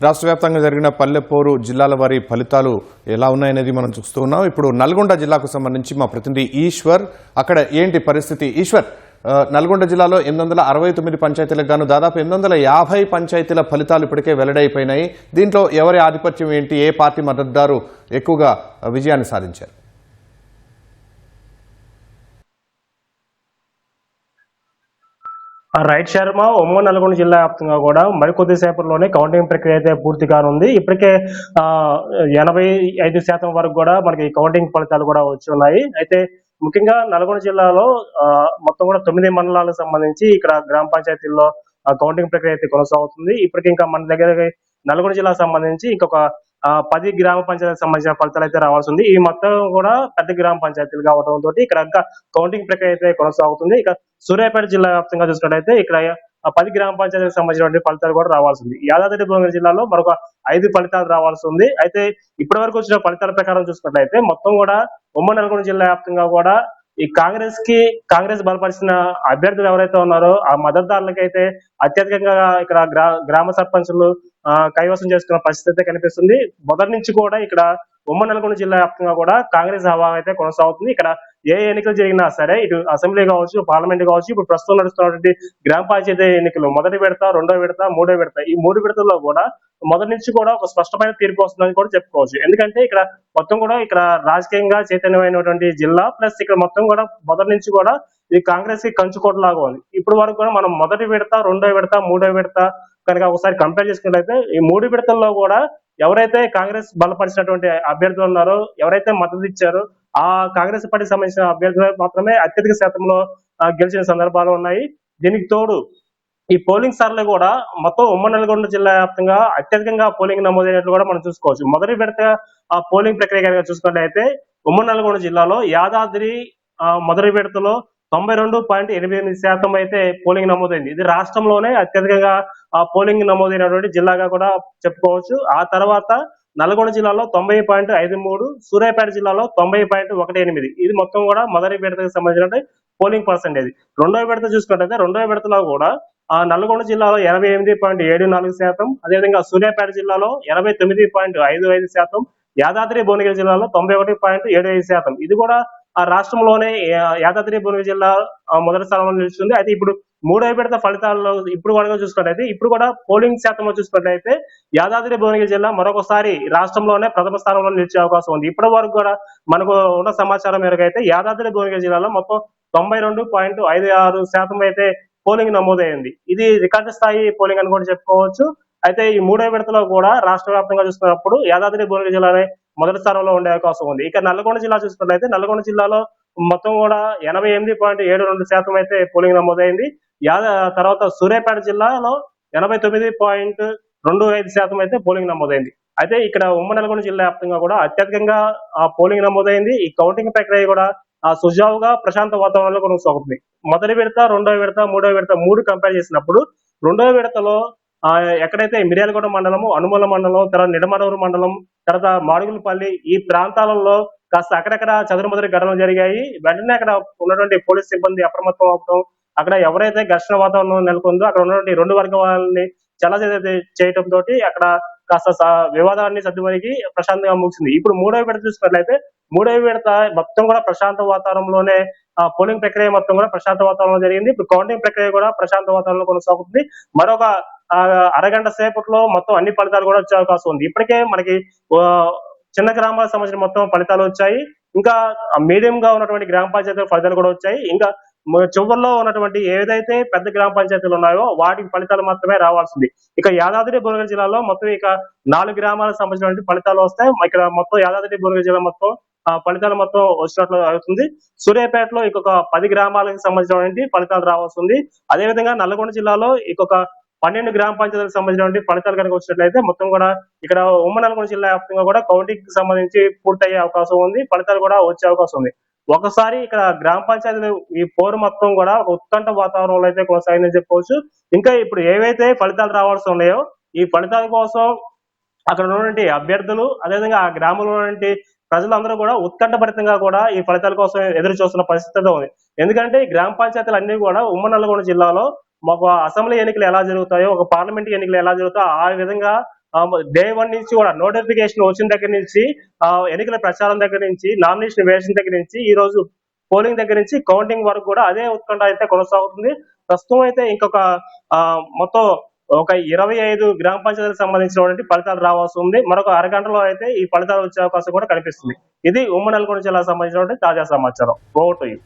రాష్ట్ర వ్యాప్తంగా జరిగిన పల్లెపోరు జిల్లాల వారి ఫలితాలు ఎలా ఉన్నాయనేది మనం చూస్తూ ఉన్నాం. ఇప్పుడు నల్గొండ జిల్లాకు సంబంధించి మా ప్రతినిధి ఈశ్వర్ అక్కడ ఏంటి పరిస్థితి? ఈశ్వర్, నల్గొండ జిల్లాలో 869 పంచాయతీలకు గాను దాదాపు 850 పంచాయతీల ఫలితాలు ఇప్పటికే వెల్లడైపోయినాయి. దీంట్లో ఎవరి ఆధిపత్యం ఏంటి, ఏ పార్టీ మద్దతుదారు ఎక్కువగా విజయాన్ని సాధించారు? రైట్ శర్మ, ఉమ్మడి నల్గొండ జిల్లా వ్యాప్తంగా కూడా మరికొద్ది సేపట్లోనే కౌంటింగ్ ప్రక్రియ అయితే పూర్తి కానుంది. ఇప్పటికే 85% వరకు కూడా మనకి కౌంటింగ్ ఫలితాలు కూడా వచ్చి ఉన్నాయి. అయితే ముఖ్యంగా నల్గొండ జిల్లాలో మొత్తం కూడా 9 మండలాలకు సంబంధించి ఇక్కడ గ్రామ పంచాయతీల్లో కౌంటింగ్ ప్రక్రియ అయితే కొనసాగుతుంది. ఇప్పటికి ఇంకా మన దగ్గర నల్గొండ జిల్లాకు సంబంధించి ఇంకొక 10 గ్రామ పంచాయతీలకు సంబంధించిన ఫలితాలు అయితే రావాల్సి ఉంది. ఈ మొత్తం కూడా పెద్ద గ్రామ పంచాయతీలు కావడంతో ఇక్కడ ఇంకా కౌంటింగ్ ప్రక్రియ అయితే కొనసాగుతుంది. ఇక సూర్యాపేట జిల్లా వ్యాప్తంగా చూసుకున్నట్టయితే ఇక్కడ 10 గ్రామ పంచాయతీలకు సంబంధించిన ఫలితాలు కూడా రావాల్సి ఉంది. యాదాద్రి భువనగిరి జిల్లాలో మరొక 5 ఫలితాలు రావాల్సి ఉంది. అయితే ఇప్పటి వరకు వచ్చిన ఫలితాల ప్రకారం చూసుకున్నట్లయితే మొత్తం కూడా ఉమ్మడి నల్గొండ జిల్లా వ్యాప్తంగా కూడా ఈ కాంగ్రెస్ బలపరిచిన అభ్యర్థులు ఎవరైతే ఉన్నారో ఆ మద్దతుదారులకైతే అత్యధికంగా ఇక్కడ గ్రామ సర్పంచులు కైవసం చేసుకున్న పరిస్థితి అయితే కనిపిస్తుంది. మొదటి నుంచి కూడా ఇక్కడ ఉమ్మడి నల్గొండ జిల్లా వ్యాప్తంగా కూడా కాంగ్రెస్ హవా అయితే కొనసాగుతుంది. ఇక్కడ ఏ ఎన్నికలు జరిగినా సరే, ఇటు అసెంబ్లీ కావచ్చు, పార్లమెంట్ కావచ్చు, ఇప్పుడు ప్రస్తుతం నడుస్తున్నటువంటి గ్రామ పంచాయతీ ఎన్నికలు మొదటి విడత, రెండో విడత, మూడో విడత, ఈ 3 విడతల్లో కూడా మొదటి నుంచి కూడా ఒక స్పష్టమైన తీర్పు వస్తుందని కూడా చెప్పుకోవచ్చు. ఎందుకంటే ఇక్కడ మొత్తం కూడా ఇక్కడ రాజకీయంగా చైతన్యమైనటువంటి జిల్లా, ప్లస్ ఇక్కడ మొత్తం కూడా మొదటి నుంచి కూడా ఈ కాంగ్రెస్ కి కంచుకోటలాగా ఉంది. ఇప్పుడు వరకు కూడా మనం మొదటి విడత, రెండో విడత, మూడో విడత కనుక ఒకసారి కంపేర్ చేసుకున్నట్లయితే ఈ 3 విడతల్లో కూడా ఎవరైతే కాంగ్రెస్ బలపరిచినటువంటి అభ్యర్థులు ఉన్నారో, ఎవరైతే మద్దతు ఇచ్చారో ఆ కాంగ్రెస్ పార్టీకి సంబంధించిన అభ్యర్థులు మాత్రమే అత్యధిక శాతంలో గెలిచిన సందర్భాలు ఉన్నాయి. దీనికి తోడు ఈ పోలింగ్ సార్లు కూడా మొత్తం ఉమ్మడి నల్గొండ జిల్లా వ్యాప్తంగా అత్యధికంగా పోలింగ్ నమోదైనట్లు కూడా మనం చూసుకోవచ్చు. మొదటి విడత ఆ పోలింగ్ ప్రక్రియ కనుక చూసుకున్నట్లయితే ఉమ్మడి నల్గొండ జిల్లాలో యాదాద్రి మొదటి విడతలో 92.88% అయితే పోలింగ్ నమోదైంది. ఇది రాష్ట్రంలోనే అత్యధికంగా పోలింగ్ నమోదైనటువంటి జిల్లాగా కూడా చెప్పుకోవచ్చు. ఆ తర్వాత నల్గొండ జిల్లాలో 90.53, సూర్యాపేట జిల్లాలో 90.18. ఇది మొత్తం కూడా మొదటి విడతకు సంబంధించిన పోలింగ్ పర్సెంటేజ్. రెండో విడత చూసుకున్నట్లయితే రెండో విడతలో కూడా నల్గొండ జిల్లాలో 88.74%, అదేవిధంగా సూర్యాపేట జిల్లాలో 89.55%, యాదాద్రి భువనగిరి జిల్లాలో 91.75%. ఇది కూడా ఆ రాష్ట్రంలోనే యాదాద్రి భువనగిరి జిల్లా మొదటి స్థానంలో నిలుస్తుంది. అయితే ఇప్పుడు మూడో విడత ఫలితాల్లో ఇప్పుడు కూడా చూసుకున్నట్లయితే ఇప్పుడు కూడా పోలింగ్ శాతంలో చూసుకున్నట్లయితే యాదాద్రి భువనగిరి జిల్లా మరొకసారి రాష్ట్రంలోనే ప్రథమ స్థానంలో నిలిచే అవకాశం ఉంది. ఇప్పటి వరకు కూడా మనకు ఉన్న సమాచారం మేరకు అయితే యాదాద్రి భువనగిరి జిల్లాలో మొత్తం 92.56% అయితే పోలింగ్ నమోదైంది. ఇది రికార్డు స్థాయి పోలింగ్ అని కూడా చెప్పుకోవచ్చు. అయితే ఈ మూడో విడతలో కూడా రాష్ట్ర వ్యాప్తంగా చూసుకున్నప్పుడు యాదాద్రి భువనగిరి జిల్లానే మొదటి స్థానంలో ఉండే అవకాశం ఉంది. ఇక నల్గొండ జిల్లా చూసుకున్నట్లయితే నల్గొండ జిల్లాలో మొత్తం కూడా 88.72% అయితే పోలింగ్ నమోదైంది. తర్వాత సూర్యాపేట జిల్లాలో 89.25% అయితే పోలింగ్ నమోదైంది. అయితే ఇక్కడ ఉమ్మడి నల్గొండ జిల్లా వ్యాప్తంగా కూడా అత్యధికంగా పోలింగ్ నమోదైంది. ఈ కౌంటింగ్ ప్రక్రియ కూడా సుజావుగా ప్రశాంత వాతావరణంలో కొనసాగుతుంది. మొదటి విడత, రెండో విడత, మూడో విడత 3 కంపేర్ చేసినప్పుడు రెండో విడతలో ఎక్కడైతే మిర్యాలగూడ మండలము, అనుమల మండలం, తర్వాత నిడమనూరు మండలం, తర్వాత మాడుగులపల్లి ఈ ప్రాంతాలలో కాస్త అక్కడక్కడ చదురుమదురు ఘటనలు జరిగాయి. వెంటనే అక్కడ ఉన్నటువంటి పోలీస్ సిబ్బంది అప్రమత్తం అవడం, అక్కడ ఎవరైతే ఘర్షణ వాతావరణం నెలకొందో అక్కడ ఉన్నటువంటి 2 వర్గాలని చేయటం తోటి అక్కడ కాస్త వివాదాన్ని సర్దుమణిగి ప్రశాంతంగా ముగిసింది. ఇప్పుడు మూడో విడత చూసుకున్నట్లయితే మూడో విడత మొత్తం కూడా ప్రశాంత వాతావరణంలోనే పోలింగ్ ప్రక్రియ మొత్తం కూడా ప్రశాంత వాతావరణంలో జరిగింది. ఇప్పుడు కౌంటింగ్ ప్రక్రియ కూడా ప్రశాంత వాతావరణంలో కొనసాగుతుంది. మరొక అరగంట సేపట్లో మొత్తం అన్ని ఫలితాలు కూడా వచ్చే అవకాశం ఉంది. ఇప్పటికే మనకి చిన్న గ్రామాలకు సంబంధించిన మొత్తం ఫలితాలు వచ్చాయి. ఇంకా మీడియం గా ఉన్నటువంటి గ్రామ పంచాయతీ ఫలితాలు కూడా వచ్చాయి. ఇంకా చివరిలో ఉన్నటువంటి ఏదైతే పెద్ద గ్రామ పంచాయతీలు ఉన్నాయో వాటి ఫలితాలు మాత్రమే రావాల్సింది. ఇక యాదాద్రి భువనగిరి జిల్లాలో మొత్తం ఇక 4 గ్రామాలకు సంబంధించిన ఫలితాలు వస్తాయి. ఇక్కడ మొత్తం యాదాద్రి భువనగిరి జిల్లా మొత్తం ఫలితాలు మొత్తం వచ్చినట్లు అవుతుంది. సూర్యాపేటలో ఇంకొక 10 గ్రామాలకు సంబంధించిన ఫలితాలు రావాల్సి ఉంది. అదేవిధంగా నల్గొండ జిల్లాలో ఇంకొక 12 గ్రామ పంచాయతీలకు సంబంధించిన ఫలితాలు కనుక వచ్చినట్లయితే మొత్తం కూడా ఇక్కడ ఉమ్మడి నల్గొండ జిల్లా వ్యాప్తంగా కూడా కౌంటింగ్ కి సంబంధించి పూర్తయ్యే అవకాశం ఉంది. ఫలితాలు కూడా వచ్చే అవకాశం ఉంది. ఒకసారి ఇక్కడ గ్రామ పంచాయతీలు ఈ పోరు మొత్తం కూడా ఒక ఉత్కంఠ వాతావరణంలో అయితే కొనసాగిందని చెప్పుకోవచ్చు. ఇంకా ఇప్పుడు ఏవైతే ఫలితాలు రావాల్సి ఉన్నాయో ఈ ఫలితాల కోసం అక్కడ ఉన్నటువంటి అభ్యర్థులు, అదేవిధంగా ఆ గ్రామంలో ఉన్నటువంటి ప్రజలందరూ కూడా ఉత్కంఠభరితంగా కూడా ఈ ఫలితాల కోసం ఎదురు చూస్తున్న పరిస్థితి ఉంది. ఎందుకంటే ఈ గ్రామ పంచాయతీలు అన్ని కూడా ఉమ్మడి నల్గొండ జిల్లాలో మాకు అసెంబ్లీ ఎన్నికలు ఎలా జరుగుతాయో, ఒక పార్లమెంట్ ఎన్నికలు ఎలా జరుగుతాయో ఆ విధంగా డే 1 నుంచి కూడా నోటిఫికేషన్ వచ్చిన దగ్గర నుంచి ఎన్నికల ప్రచారం దగ్గర నుంచి నామినేషన్ వేసిన దగ్గర నుంచి ఈ రోజు పోలింగ్ దగ్గర నుంచి కౌంటింగ్ వరకు కూడా అదే ఉత్కంఠ అయితే కొనసాగుతుంది. ప్రస్తుతం అయితే ఇంకొక మొత్తం ఒక 25 గ్రామ పంచాయతీలకు సంబంధించినటువంటి ఫలితాలు రావాల్సి ఉంది. మరొక అరగంటలో అయితే ఈ ఫలితాలు వచ్చే అవకాశం కూడా కనిపిస్తుంది. ఇది ఉమ్మడి నల్గొండ జిల్లాకు సంబంధించినటువంటి తాజా సమాచారం. Over to you.